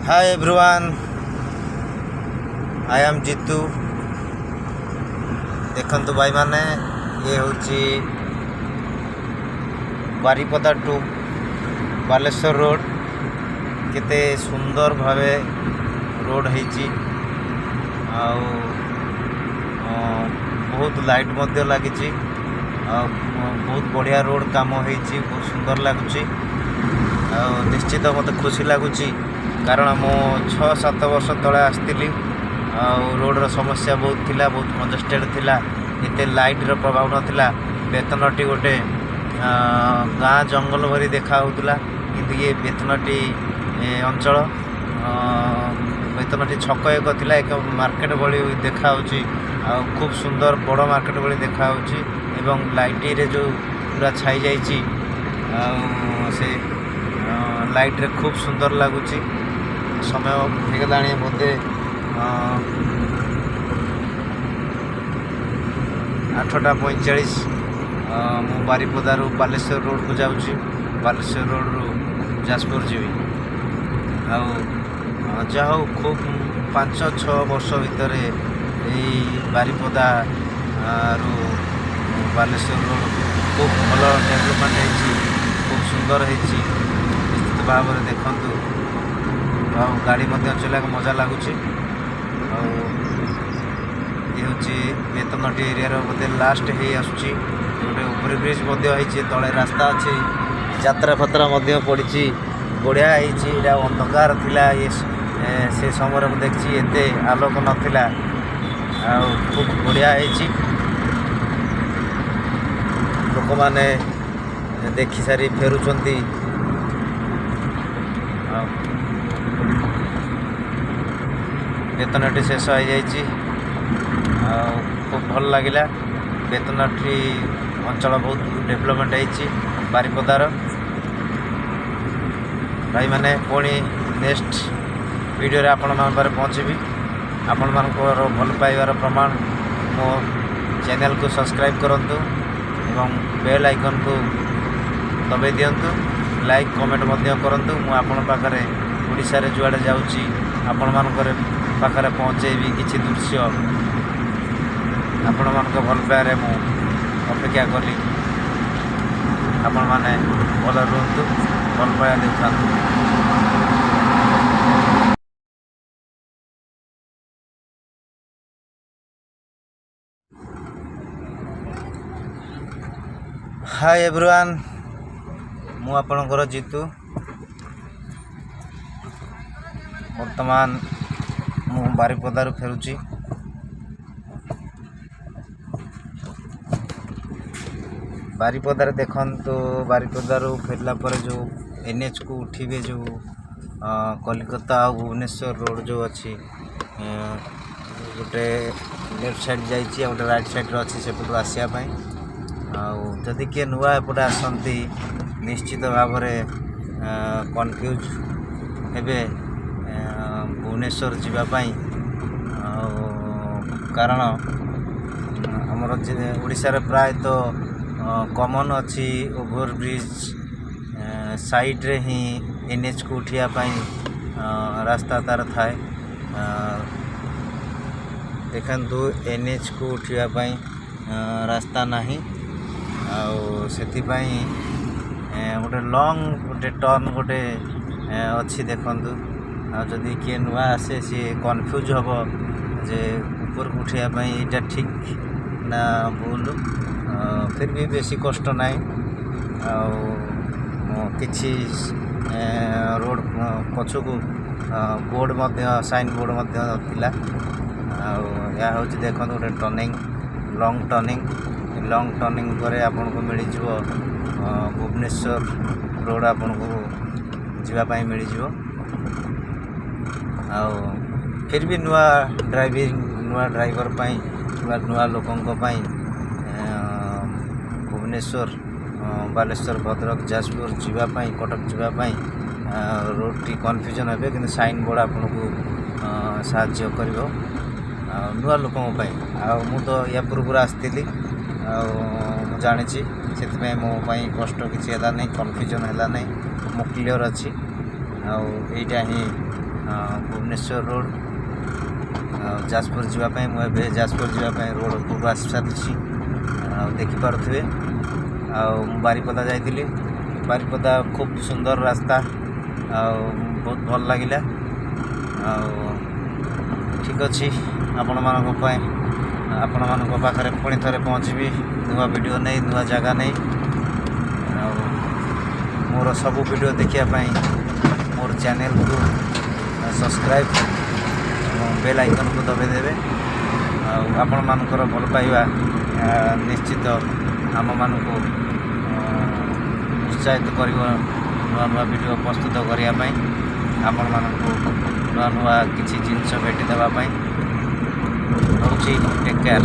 Hi everyone, I am Jitu। देखंतु भाई माने ये होची बारीपदा टू बालेश्वर रोड केते सुंदर भावे रोड हेची आउ बहुत लाइट मध्य लागिची बहुत बढ़िया रोड काम हेची बहुत सुंदर लगुची निश्चित मत खुशी लगुची कारण मो 6-7 वर्ष तले आसती रोडर समस्या बहुत थिला बहुत कंजेस्टेड थिला एते लाइट रो प्रभाव नथिला बेतनटी गोटे गाँ जंगल भरी देखा होतला किंतु ये बेतनटी अंचल बेतनटी छक एक थिला एक मार्केट भली देखा होची खूब सुंदर बड़ मार्केट भली देखा होची एवं लाइट रे जो पूरा छाई जाइची से लाइट रे खूब सुंदर लगुची समय हेगलाणी बोधे 8:45 मु बारीपदारू बालेश्वर रोड को जाऊँगी बालेश्वर रोड रु जाजपुर जीवी आउ खूब 5-6 वर्ष भितर यही बारीपदा रु बालेश्वर रोड खूब भल डेभलपमेंट खूब सुंदर होती निश्चित भाव में देखु गाड़ी चलने मजा लगुच ये हूँ बेतनटी एरिया बोधे लास्ट हो आसूँ गोटे ऊपर ब्रिज तले रास्ता अच्छी यात्रा फात्रा पड़ी बढ़िया होता अंधकार थिला ये से समय में देखी एते आलोक नाला खूब बढ़िया लोक मैंने देखी सारी फेरुंच बेतनटी शेष हो जाइए खूब भल लगे बेतनटी अंचल बहुत डेभलपमेंट होती बारीपदार भाई मैंने पुणी नेक्स्ट वीडियो आपण मान पहुँचबी आपण मानकर भल पाइबार प्रमाण मो चैनल को सब्सक्राइब करंतु एवं बेल आइकन को दबाई दिंतु लाइक कमेंट करंतु मु आपण पाखरे ओडिशा रे जुआड़े जाउची आपण मानकर पाखरे पहुँचेबी किछि दृश्य आपण मानक भल पाइबारे मु अपेक्षा कली आपण माने भल रुहतु भल पाइबा देखातु। हाय एवरीवन, मु आपणकर जीतू वर्तमान मु बारीपदारू फेरुची बारीपदार देखंतु बारीपदारू फेरला पर जो एनएच को उठिबे जो कलिकता और भुवनेश्वर रोड जो अच्छी गोटे लेफ्ट साइड जाइए गोटे राइट साइड अच्छी सेपटू आसापी जदि किए नुआ एपटे आसती निश्चित भाव कन्फ्यूज हेबे भुवनेश्वर जीवापाई कारण आमर ओडिशा रे प्राय तो कॉमन अच्छी ओभर ब्रिज साइड रे ही एनएच को उठिया रास्ता तार थाए देखंतु एनएच को उठिया रास्ता नहीं आथिपाई गोटे लॉन्ग गोटे टर्न गोटे अच्छी देखंतु जदि किए नुआ आसे सी कन्फ्यूज हम जे ऊपर को उठाइबा यहाँ ठीक ना भूल फिर भी बेसी कष्ट नाई किछि रोड पछक बोर्ड साइन बोर्ड या हूँ देखो गोटे टर्निंग लॉन्ग टर्निंग पर आपन को मिल भुवनेश्वर रोड आपन को जीवाई मिल फिर भी नुआ ड्राइवर नुआ लोकों भुवनेश्वर बालेश्वर भद्रक जाजपुर जीवाई कटक जीवाई रोड टी कन्फ्यूजन हे कि साइन बोर्ड आपन को साहाय्य कर नुआ लोकों मु तो या पूर्व आसती जानी से मो कष्ट किसी है नहीं कन्फ्यूजन है नहीं मु क्लियर अच्छी आईटा ही भुवनेश्वर रोड जाजपुर जावाई मुझे जाजपुर जावाई रोड उपरକୁ आसी सारी देखिपे बारिपदा जाइली बारिपदा खूब सुंदर रास्ता बहुत भल लगिला ठीक अच्छे आपण मान पाखे पुणी थे पहुँची नुआ वीडियो नहीं नुआ जगह नहीं मोर सब वीडियो देखापी मोर चैनल को सब्सक्राइब बेल आइकन को दबाइदेवे आपण मानकर भल पाइबा निश्चित आम मान को उत्साहित कर नुआ नुआ वीडियो प्रस्तुत करने आपण मानक नुआ नुआ किसी जिनस भेटी देवाई रोचे टेक केयर।